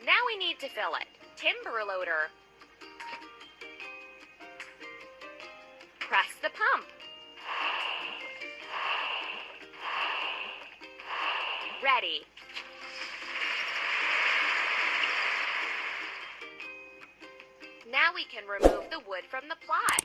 Now we need to fill it. Timber loader. Press the pump. Ready. Now we can remove the wood from the plot.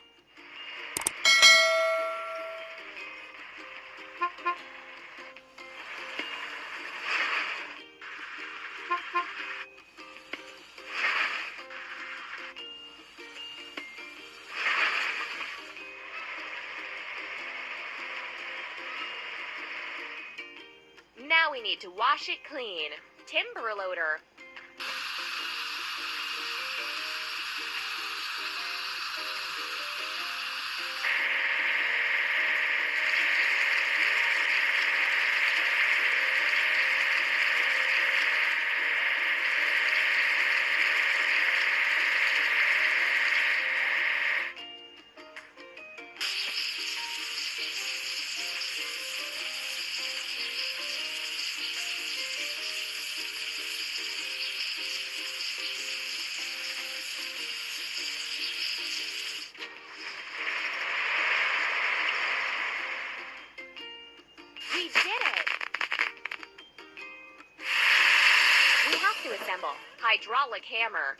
Now we need to wash it clean. Timber loader. We did it! We have to assemble. Hydraulic hammer.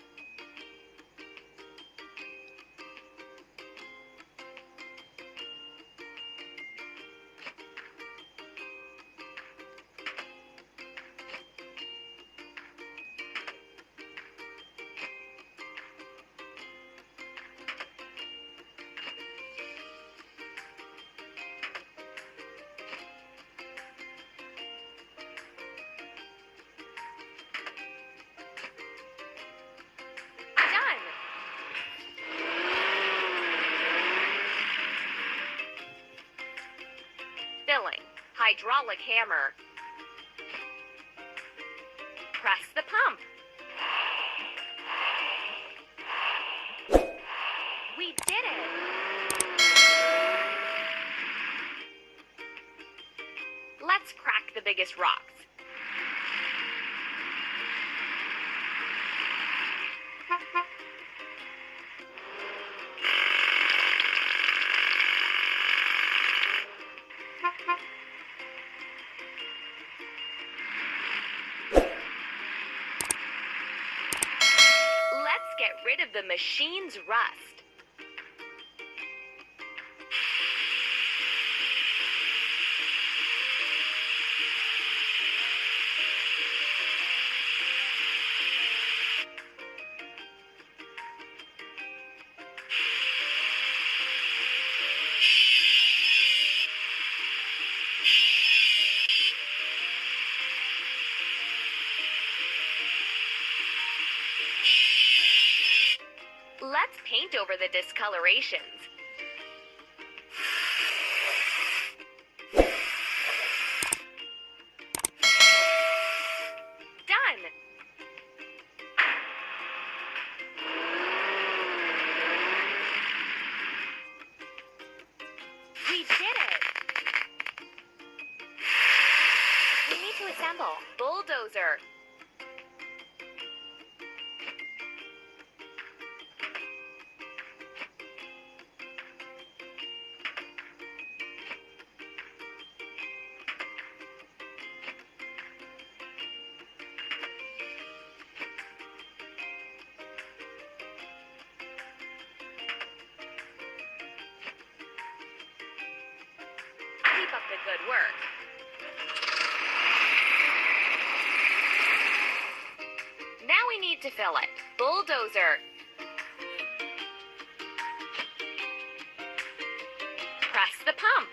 Filling. Hydraulic hammer. Press the pump. We did it! Let's crack the biggest rocks. Let's get rid of the machine's rust. Let's paint over the discolorations. Done! We did it! We need to assemble. Bulldozer. Keep up the good work. Now we need to fill it. Bulldozer. Press the pump.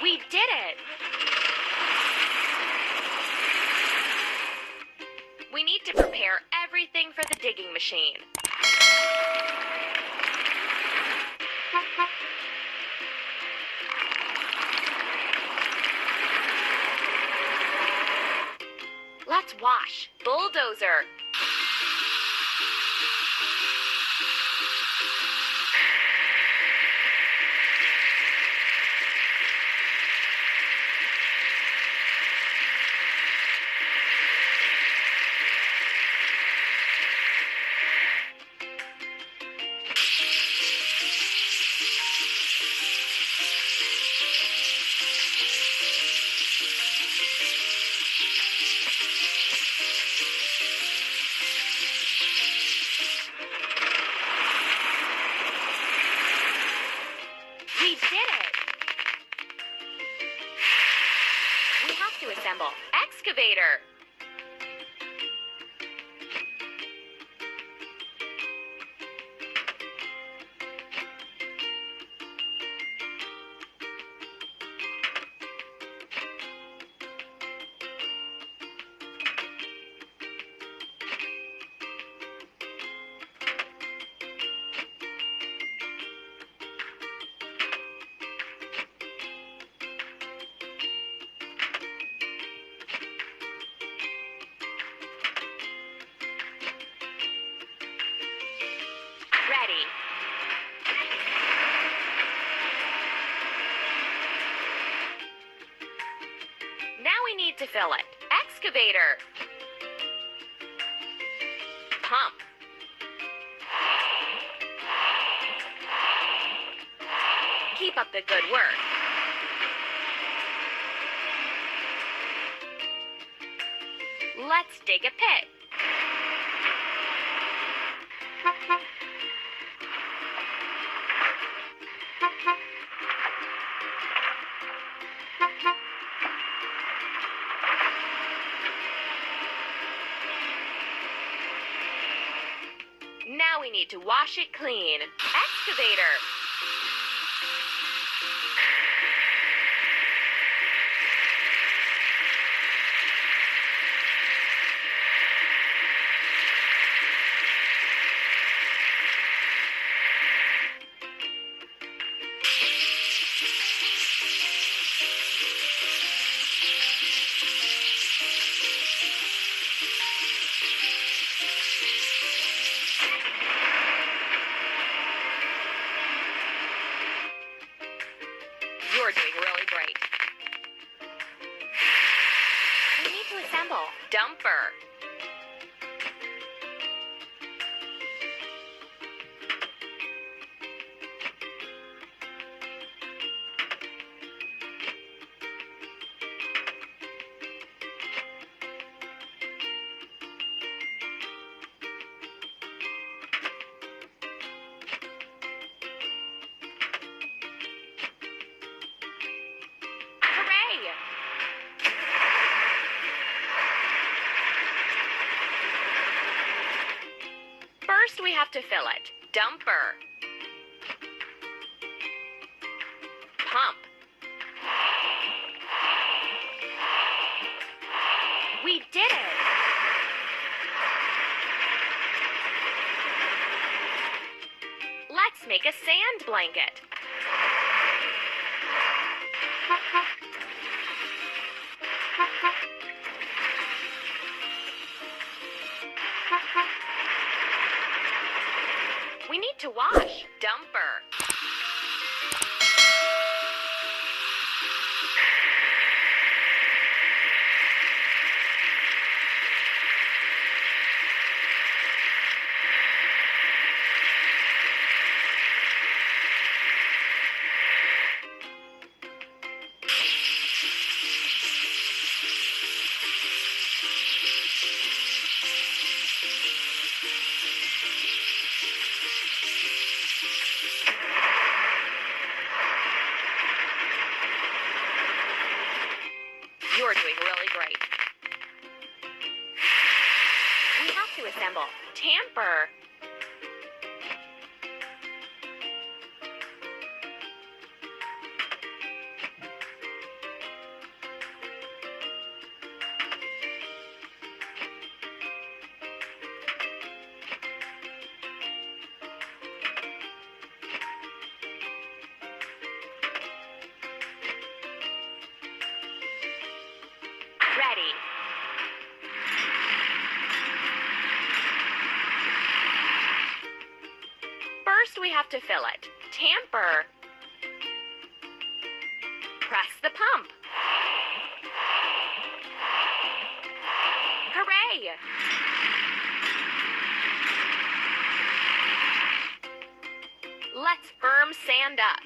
We did it! We need to prepare everything for the digging machine. Let's wash. Bulldozer. assemble excavator. Ready. Now we need to fill it. Excavator. Pump. Keep up the good work. Let's dig a pit. Now we need to wash it clean. Excavator. You're doing really great. We need to assemble dumper. Hooray! First, we have to fill it. Dumper. Pump. We did it! Let's make a sand blanket. We need to wash. Dumper. You're doing really great. We have to assemble tamper. Ready. First, we have to fill it. Tamper. Press the pump. Hooray! Let's firm sand up.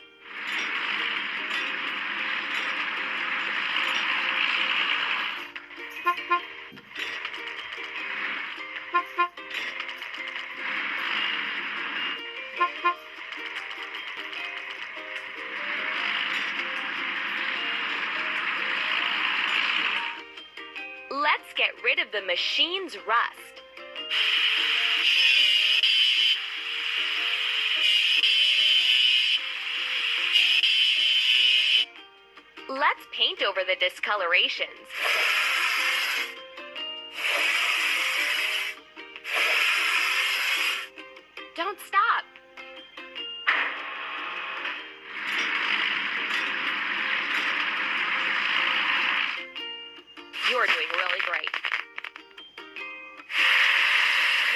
Let's get rid of the machine's rust. Let's paint over the discolorations. Don't stop. You're doing really great.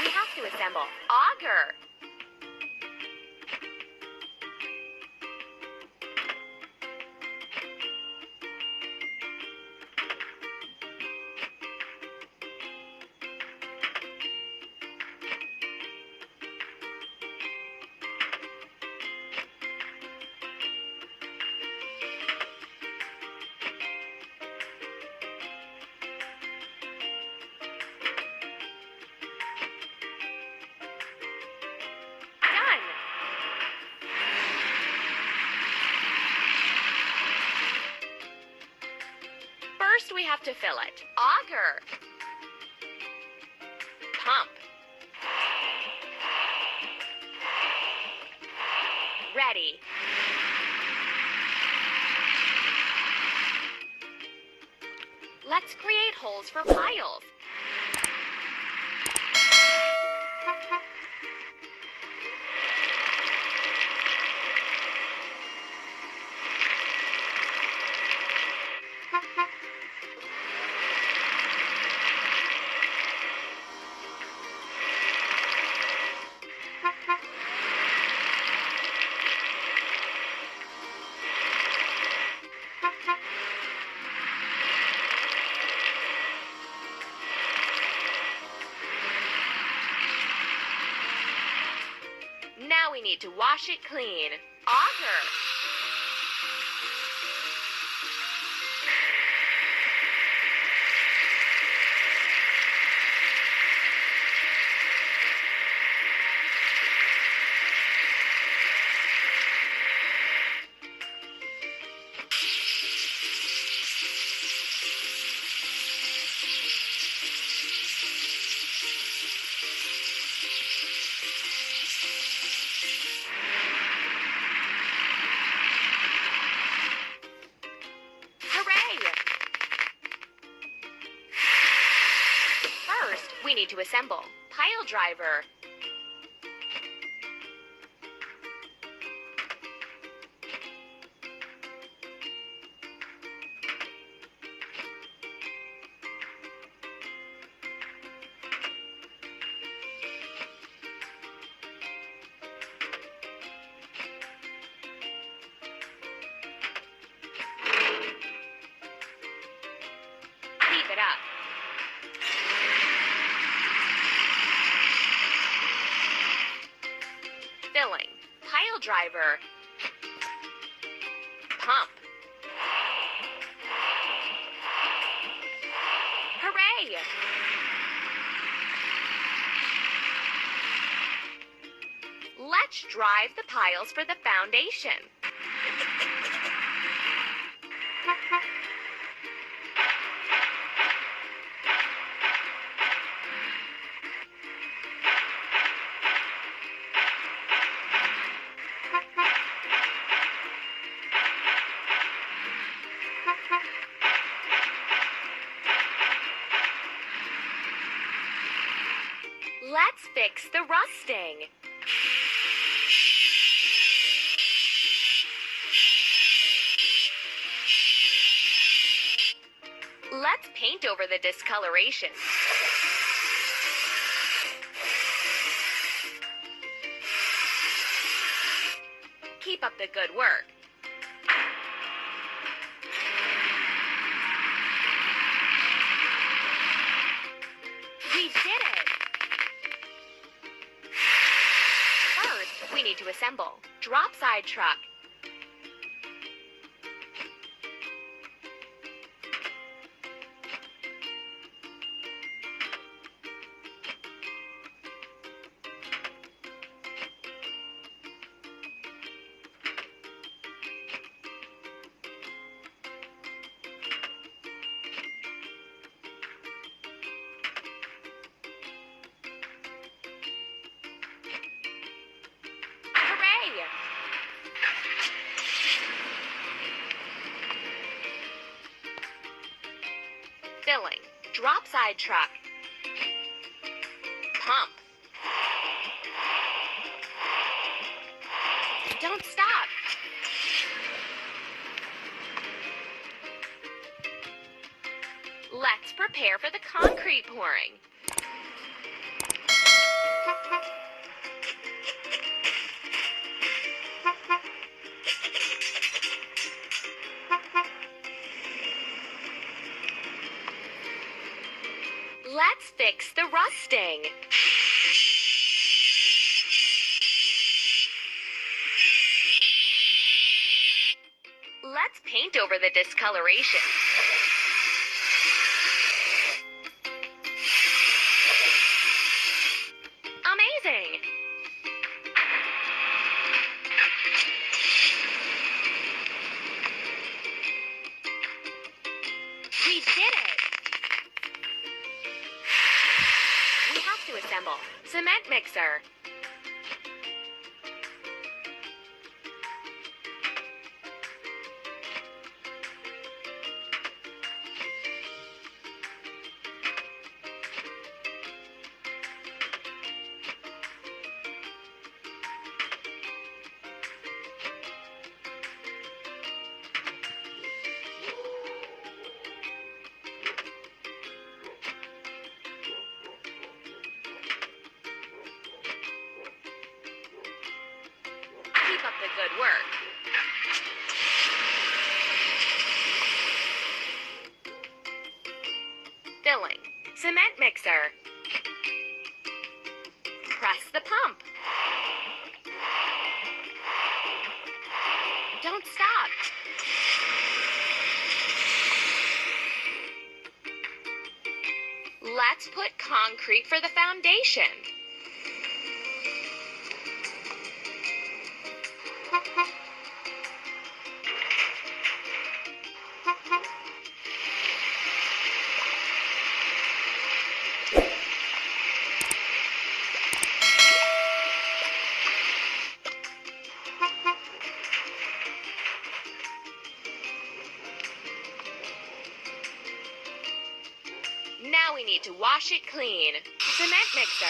We have to assemble auger. First, we have to fill it. Auger. Pump. Ready. Let's create holes for piles. Now we need to wash it clean. Auger. First, we need to assemble pile driver. Keep it up. Filling. Pile driver. Pump. Hooray! Let's drive the piles for the foundation. Let's fix the rusting. Let's paint over the discoloration. Keep up the good work. We did it! First, we need to assemble drop side truck. Filling. Drop side truck. Pump. Don't stop. Let's prepare for the concrete pouring. Let's fix the rusting. Let's paint over the discoloration. Amazing! We did it! We have to assemble. Cement mixer. Keep up the good work. Filling. Cement mixer. Press the pump. Don't stop. Let's put concrete for the foundation. Now we need to wash it clean. Cement mixer.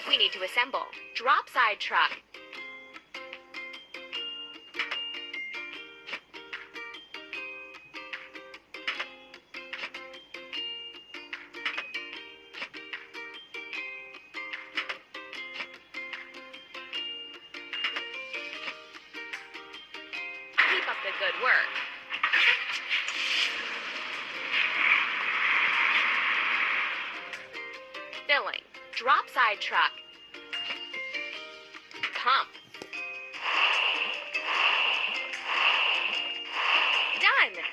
We need to assemble. Drop side truck. Keep up the good work. Filling. Drop side truck. Pump. Done.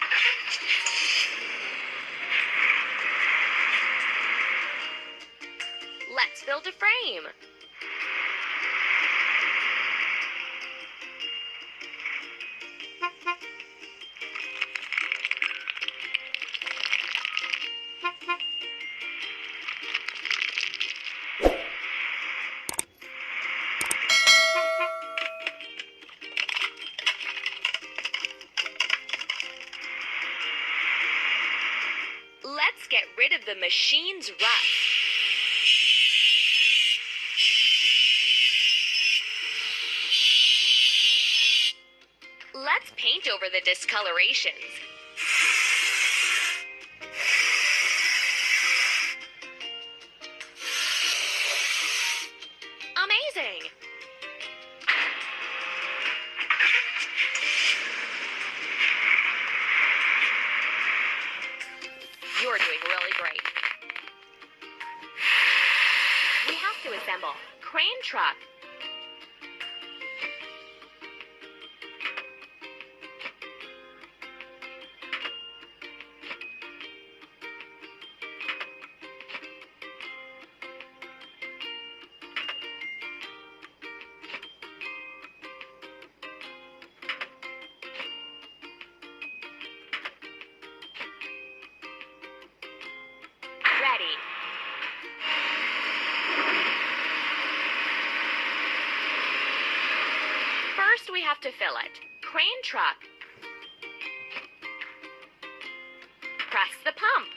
Let's build a frame. rid of the machine's rust. Let's paint over the discolorations. Amazing! You're doing really great. We have to assemble crane truck. Ready. First, we have to fill it. Crane truck. Press the pump.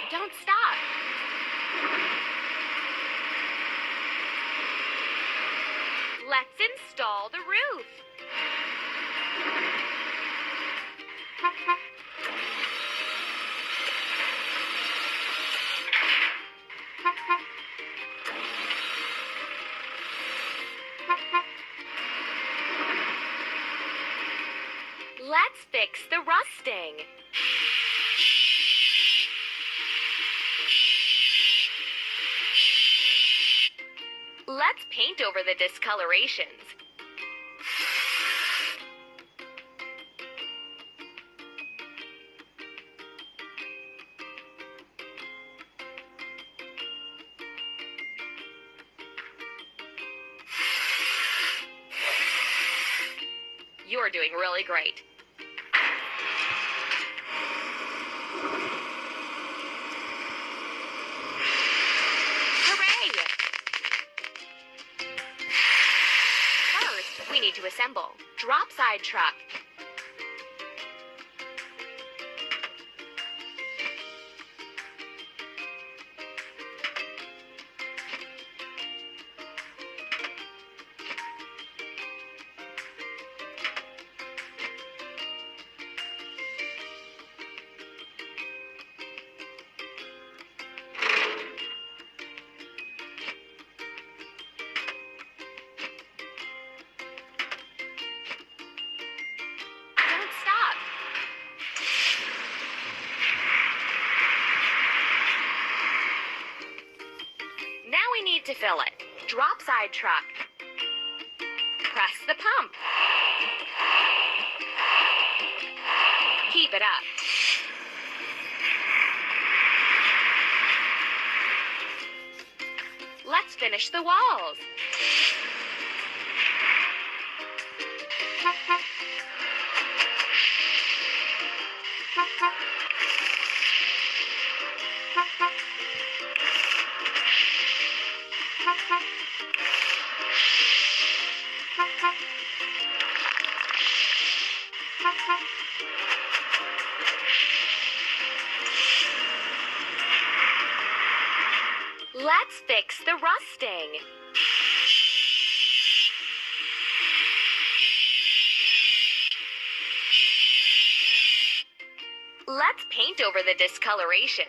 Don't stop. Let's install the roof. Let's fix the rusting. Let's paint over the discolorations. You're doing really great. Hooray! First, we need to assemble drop side truck. Don't stop. Now we need to fill it. Drop side truck. Press the pump. Keep it up. Let's finish the walls. Let's fix the rusting. Let's paint over the discolorations.